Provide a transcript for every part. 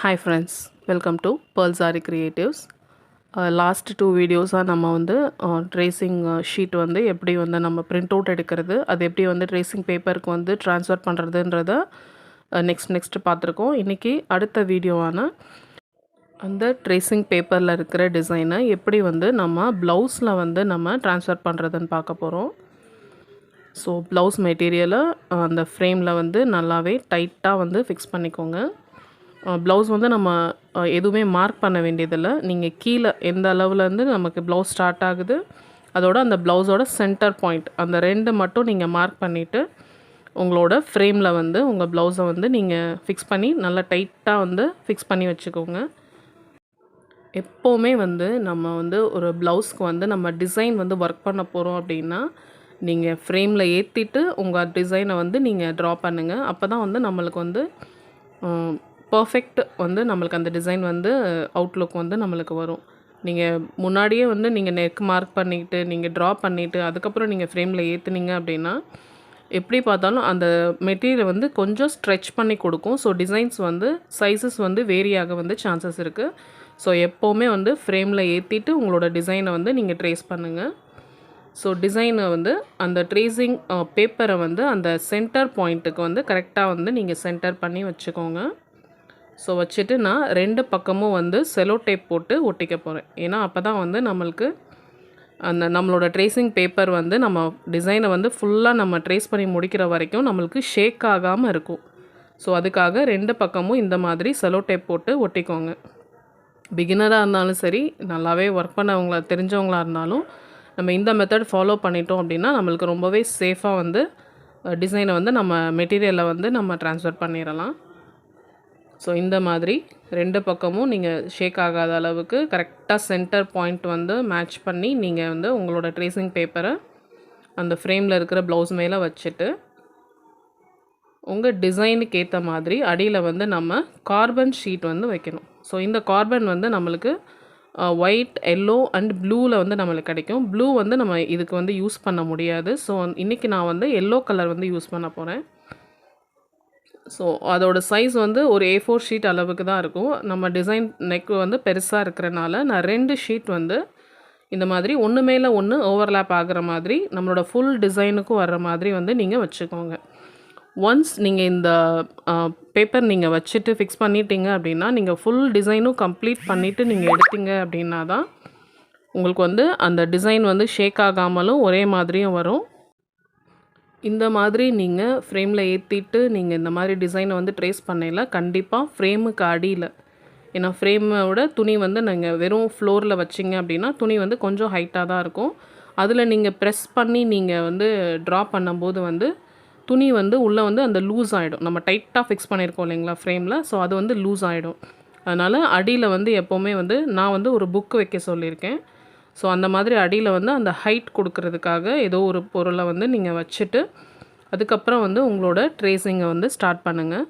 Hi friends, welcome to Aari Creatives. Last two videos நம்ம வந்து tracing sheet வந்து எப்படி வந்து நம்ம பிரிண்ட் அவுட் எடுக்கிறது, அது எப்படி வந்து ட்ரேசிங் பேப்பருக்கு வந்து ட்ரான்ஸ்ஃபர் பண்ணுறதுன்றத நெக்ஸ்ட் பார்த்துருக்கோம். இன்றைக்கி அடுத்த வீடியோவான அந்த ட்ரேசிங் பேப்பரில் இருக்கிற டிசைனை எப்படி வந்து நம்ம ப்ளவுஸில் வந்து நம்ம ட்ரான்ஸ்ஃபர் பண்ணுறதுன்னு பார்க்க போகிறோம். ஸோ ப்ளவுஸ் மெட்டீரியலை அந்த ஃப்ரேமில் வந்து நல்லாவே டைட்டாக வந்து ஃபிக்ஸ் பண்ணிக்கோங்க. ப்ளவுஸ் வந்து நம்ம எதுவுமே மார்க் பண்ண வேண்டியதில்லை. நீங்கள் கீழே எந்த அளவுலேருந்து நமக்கு ப்ளவுஸ் ஸ்டார்ட் ஆகுது, அதோட அந்த ப்ளவுஸோட சென்டர் பாயிண்ட் அந்த ரெண்டு மட்டும் நீங்கள் மார்க் பண்ணிவிட்டு உங்களோட ஃப்ரேமில் வந்து உங்கள் ப்ளவுஸை வந்து நீங்கள் ஃபிக்ஸ் பண்ணி நல்லா டைட்டாக வந்து ஃபிக்ஸ் பண்ணி வச்சுக்கோங்க. எப்போவுமே வந்து நம்ம வந்து ஒரு ப்ளவுஸ்க்கு வந்து நம்ம டிசைன் வந்து ஒர்க் பண்ண போகிறோம் அப்படின்னா, நீங்கள் ஃப்ரேமில் ஏற்றிட்டு உங்கள் டிசைனை வந்து நீங்கள் ட்ரா பண்ணுங்கள். அப்போ தான் வந்து நம்மளுக்கு வந்து பர்ஃபெக்ட் வந்து நம்மளுக்கு அந்த டிசைன் வந்து அவுட்லுக் வந்து நம்மளுக்கு வரும். நீங்கள் முன்னாடியே வந்து நீங்கள் நெக் மார்க் பண்ணிக்கிட்டு நீங்கள் ட்ரா பண்ணிவிட்டு அதுக்கப்புறம் நீங்கள் ஃப்ரேமில் ஏற்றுனீங்க அப்படின்னா எப்படி பார்த்தாலும் அந்த மெட்டீரியல் வந்து கொஞ்சம் ஸ்ட்ரெச் பண்ணி கொடுக்கும். ஸோ டிசைன்ஸ் வந்து சைஸஸ் வந்து வேரியாக வந்து சான்சஸ் இருக்குது. ஸோ எப்போவுமே வந்து ஃப்ரேமில் ஏற்றிட்டு உங்களோட டிசைனை வந்து நீங்கள் ட்ரேஸ் பண்ணுங்கள். ஸோ டிசைனை வந்து அந்த ட்ரேசிங் பேப்பரை வந்து அந்த சென்டர் பாயிண்ட்டுக்கு வந்து கரெக்டாக வந்து நீங்கள் சென்டர் பண்ணி வச்சுக்கோங்க. ஸோ வச்சுட்டு நான் ரெண்டு பக்கமும் வந்து செலோ டேப் போட்டு ஒட்டிக்க போகிறேன். ஏன்னா அப்போ தான் வந்து நம்மளுக்கு அந்த நம்மளோட ட்ரேசிங் பேப்பர் வந்து நம்ம டிசைனை வந்து ஃபுல்லாக நம்ம ட்ரேஸ் பண்ணி முடிக்கிற வரைக்கும் நம்மளுக்கு ஷேக் ஆகாமல் இருக்கும். ஸோ அதுக்காக ரெண்டு பக்கமும் இந்த மாதிரி செலோ டேப் போட்டு ஒட்டிக்கோங்க. பிகினராக இருந்தாலும் சரி, நல்லாவே ஒர்க் பண்ணவங்கள தெரிஞ்சவங்களாக இருந்தாலும் நம்ம இந்த மெத்தட் ஃபாலோ பண்ணிட்டோம் அப்படின்னா நம்மளுக்கு ரொம்பவே சேஃபாக வந்து டிசைனை வந்து நம்ம மெட்டீரியலை வந்து நம்ம ட்ரான்ஸ்ஃபர் பண்ணிடலாம். ஸோ இந்த மாதிரி ரெண்டு பக்கமும் நீங்கள் ஷேக் ஆகாத அளவுக்கு கரெக்டாக சென்டர் பாயிண்ட் வந்து மேட்ச் பண்ணி நீங்கள் வந்து உங்களோட ட்ரேசிங் பேப்பரை அந்த ஃப்ரேமில் இருக்கிற ப்ளவுஸ் மேலே வச்சுட்டு உங்கள் டிசைனுக்கு ஏற்ற மாதிரி அடியில் வந்து நம்ம கார்பன் ஷீட் வந்து வைக்கணும். ஸோ இந்த கார்பன் வந்து நம்மளுக்கு ஒயிட், எல்லோ அண்ட் ப்ளூவில் வந்து நம்மளுக்கு கிடைக்கும். ப்ளூ வந்து நம்ம இதுக்கு வந்து யூஸ் பண்ண முடியாது. ஸோ இன்றைக்கி நான் வந்து எல்லோ கலர் வந்து யூஸ் பண்ண போகிறேன். ஸோ அதோடய சைஸ் வந்து ஒரு A4 ஷீட் அளவுக்கு தான் இருக்கும். நம்ம டிசைன் நெக் வந்து பெருசாக இருக்கிறனால நான் 2 ஷீட் வந்து இந்த மாதிரி ஒன்று மேலே ஒன்று ஓவர்லேப் ஆகிற மாதிரி நம்மளோட ஃபுல் டிசைனுக்கும் வர்ற மாதிரி வந்து நீங்கள் வச்சுக்கோங்க. ஒன்ஸ் நீங்கள் இந்த பேப்பர் நீங்கள் வச்சுட்டு ஃபிக்ஸ் பண்ணிட்டீங்க அப்படின்னா நீங்கள் ஃபுல் டிசைனும் கம்ப்ளீட் பண்ணிவிட்டு நீங்கள் எடுத்தீங்க அப்படின்னா தான் உங்களுக்கு வந்து அந்த டிசைன் வந்து ஷேக் ஆகாமலும் ஒரே மாதிரியும் வரும். இந்த மாதிரி நீங்கள் ஃப்ரேமில் ஏற்றிட்டு நீங்கள் இந்த மாதிரி டிசைனை வந்து ட்ரேஸ் பண்ணல கண்டிப்பாக ஃப்ரேமுக்கு அடியில், ஏன்னா ஃப்ரேமோட துணி வந்து நீங்கள் வெறும் ஃப்ளோரில் வச்சிங்க அப்படின்னா துணி வந்து கொஞ்சம் ஹைட்டாக தான் இருக்கும். அதில் நீங்கள் ப்ரெஸ் பண்ணி நீங்கள் வந்து ட்ரா பண்ணும்போது வந்து துணி வந்து உள்ளே வந்து அந்த லூஸ் ஆகிடும். நம்ம டைட்டாக ஃபிக்ஸ் பண்ணியிருக்கோம் இல்லைங்களா ஃப்ரேமில், ஸோ அது வந்து லூஸ் ஆகிடும். அதனால் அடியில் வந்து எப்போவுமே வந்து நான் வந்து ஒரு புக்கு வைக்க சொல்லியிருக்கேன். ஸோ அந்த மாதிரி அடியில் வந்து அந்த ஹைட் கொடுக்கறதுக்காக ஏதோ ஒரு பொருளை வந்து நீங்கள் வச்சுட்டு அதுக்கப்புறம் வந்து உங்களோட ட்ரேசிங்கை வந்து ஸ்டார்ட் பண்ணுங்கள்.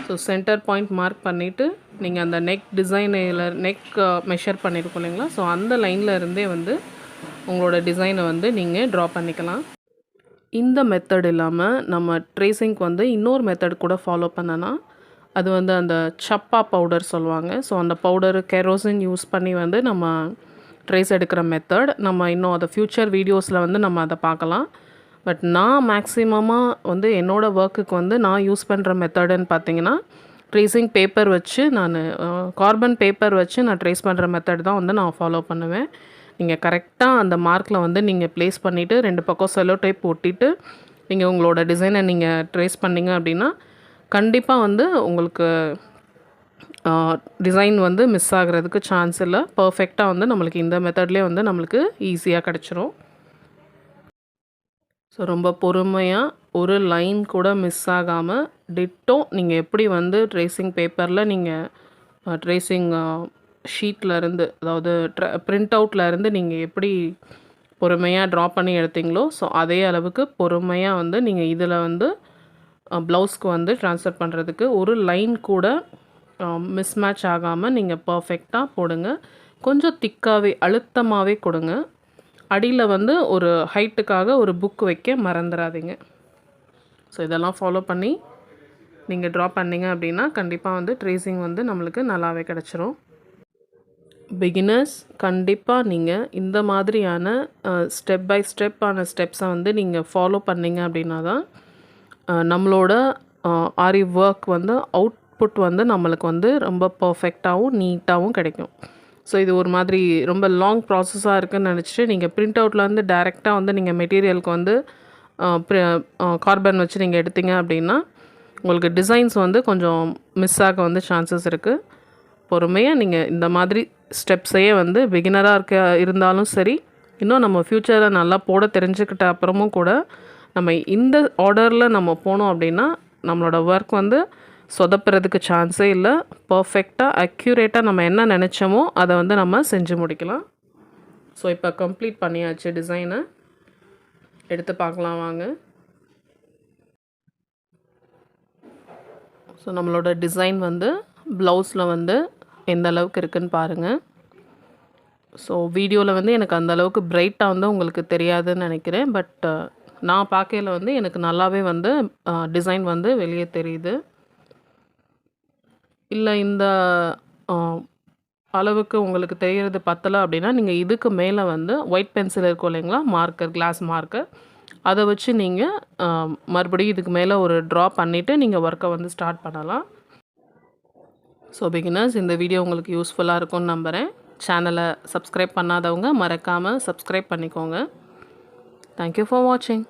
ஸோ சென்டர் பாயிண்ட் மார்க் பண்ணிவிட்டு நீங்கள் அந்த நெக் டிசைனில் நெக் மெஷர் பண்ணியிருக்கோம் இல்லைங்களா, ஸோ அந்த லைனில் இருந்தே வந்து உங்களோட டிசைனை வந்து நீங்கள் ட்ரா பண்ணிக்கலாம். இந்த மெத்தட் இல்லாமல் நம்ம ட்ரேசிங்க்கு வந்து இன்னொரு மெத்தட் கூட ஃபாலோ பண்ணனா அது வந்து அந்த சப்பா பவுடர் சொல்லுவாங்க. ஸோ அந்த பவுடரு கெரோசின் யூஸ் பண்ணி வந்து நம்ம ட்ரேஸ் எடுக்கிற மெத்தட் நம்ம இன்னும் அதை ஃப்யூச்சர் வீடியோஸில் வந்து நம்ம அதை பார்க்கலாம். பட் நான் மேக்ஸிமமாக வந்து என்னோடய ஒர்க்குக்கு வந்து நான் யூஸ் பண்ணுற மெத்தடுன்னு பார்த்தீங்கன்னா ட்ரேசிங் பேப்பர் வச்சு நான் கார்பன் பேப்பர் வச்சு நான் ட்ரேஸ் பண்ணுற மெத்தட் தான் வந்து நான் ஃபாலோ பண்ணுவேன். நீங்கள் கரெக்டாக அந்த மார்க்கில் வந்து நீங்கள் ப்ளேஸ் பண்ணிவிட்டு ரெண்டு பக்கம் செலோ டேப் ஒட்டிட்டு நீங்கள் உங்களோட டிசைனை நீங்கள் ட்ரேஸ் பண்ணிங்க அப்படின்னா கண்டிப்பாக வந்து உங்களுக்கு டிசைன் வந்து மிஸ் ஆகிறதுக்கு சான்ஸ் இல்லை. பர்ஃபெக்டாக வந்து நம்மளுக்கு இந்த மெத்தட்லேயே வந்து நம்மளுக்கு ஈஸியாக கிடச்சிரும். ஸோ ரொம்ப பொறுமையாக ஒரு லைன் கூட மிஸ் ஆகாமல் டிட்டோ நீங்கள் எப்படி வந்து ட்ரேசிங் பேப்பரில் நீங்கள் ட்ரேசிங் ஷீட்லேருந்து அதாவது பிரிண்ட் அவுட்லேருந்து நீங்கள் எப்படி பொறுமையாக ட்ரா பண்ணி எடுத்தீங்களோ ஸோ அதே அளவுக்கு பொறுமையாக வந்து நீங்கள் இதில் வந்து ப்ளவுஸ்க்கு வந்து ட்ரான்ஸ்ஃபர் பண்ணுறதுக்கு ஒரு லைன் கூட மிஸ்மேட்ச் ஆகாமல் நீங்கள் பர்ஃபெக்டாக போடுங்க. கொஞ்சம் திக்காகவே அழுத்தமாகவே கொடுங்க. அடியில் வந்து ஒரு ஹைட்டுக்காக ஒரு புக் வைக்க மறந்துடாதீங்க. ஸோ இதெல்லாம் ஃபாலோ பண்ணி நீங்கள் ட்ரா பண்ணிங்க அப்படின்னா கண்டிப்பாக வந்து ட்ரேசிங் வந்து நம்மளுக்கு நல்லாவே கிடச்சிரும். பிகினர்ஸ் கண்டிப்பாக நீங்கள் இந்த மாதிரியான ஸ்டெப் பை ஸ்டெப்பான ஸ்டெப்ஸை வந்து நீங்கள் ஃபாலோ பண்ணிங்க அப்படின்னா தான் நம்மளோட ஆரி ஒர்க் வந்து அவுட்புட் வந்து நம்மளுக்கு வந்து ரொம்ப பர்ஃபெக்டாகவும் நீட்டாகவும் கிடைக்கும். ஸோ இது ஒரு மாதிரி ரொம்ப லாங் ப்ராசஸாக இருக்குதுன்னு நினச்சிட்டு நீங்கள் பிரிண்ட் அவுட்லேருந்து டைரெக்டாக வந்து நீங்கள் மெட்டீரியலுக்கு வந்து கார்பன் வச்சு நீங்கள் எடுத்தீங்க அப்படின்னா உங்களுக்கு டிசைன்ஸ் வந்து கொஞ்சம் மிஸ் ஆக வந்து சான்சஸ் இருக்குது. பொறுமையாக நீங்கள் இந்த மாதிரி ஸ்டெப்ஸையே வந்து பிகினராக இருந்தாலும் சரி, இன்னும் நம்ம ஃப்யூச்சரில் நல்லா போட தெரிஞ்சுக்கிட்ட அப்புறமும் கூட நம்ம இந்த ஆர்டரில் நம்ம போனோம் அப்படின்னா நம்மளோட ஒர்க் வந்து சொதப்புறதுக்கு சான்ஸே இல்லை. பர்ஃபெக்டாக அக்யூரேட்டாக நம்ம என்ன நினச்சோமோ அதை வந்து நம்ம செஞ்சு முடிக்கலாம். ஸோ இப்போ கம்ப்ளீட் பண்ணியாச்சு. டிசைனை எடுத்து பார்க்கலாம் வாங்க. ஸோ நம்மளோட டிசைன் வந்து ப்ளவுஸில் வந்து எந்த அளவுக்கு இருக்குதுன்னு பாருங்கள். ஸோ வீடியோவில் வந்து எனக்கு அந்த அளவுக்கு பிரைட்டாக வந்து உங்களுக்கு தெரியாதுன்னு நினைக்கிறேன். பட் நான் பார்க்கையில் வந்து எனக்கு நல்லாவே வந்து டிசைன் வந்து வெளியே தெரியுது. இல்லை இந்த அளவுக்கு உங்களுக்கு தெரிகிறது பத்தலை அப்படின்னா நீங்கள் இதுக்கு மேலே வந்து ஒயிட் பென்சில் இருக்கும் இல்லைங்களா, மார்க்கர், கிளாஸ் மார்க்கர், அதை வச்சு நீங்கள் மறுபடியும் இதுக்கு மேலே ஒரு ட்ரா பண்ணிவிட்டு நீங்கள் ஒர்க்கை வந்து ஸ்டார்ட் பண்ணலாம். ஸோ பிகினர்ஸ், இந்த வீடியோ உங்களுக்கு யூஸ்ஃபுல்லாக இருக்கும்னு நம்புகிறேன். சேனலை சப்ஸ்கிரைப் பண்ணாதவங்க மறக்காமல் சப்ஸ்கிரைப் பண்ணிக்கோங்க. தேங்க்யூ ஃபார் வாட்சிங்.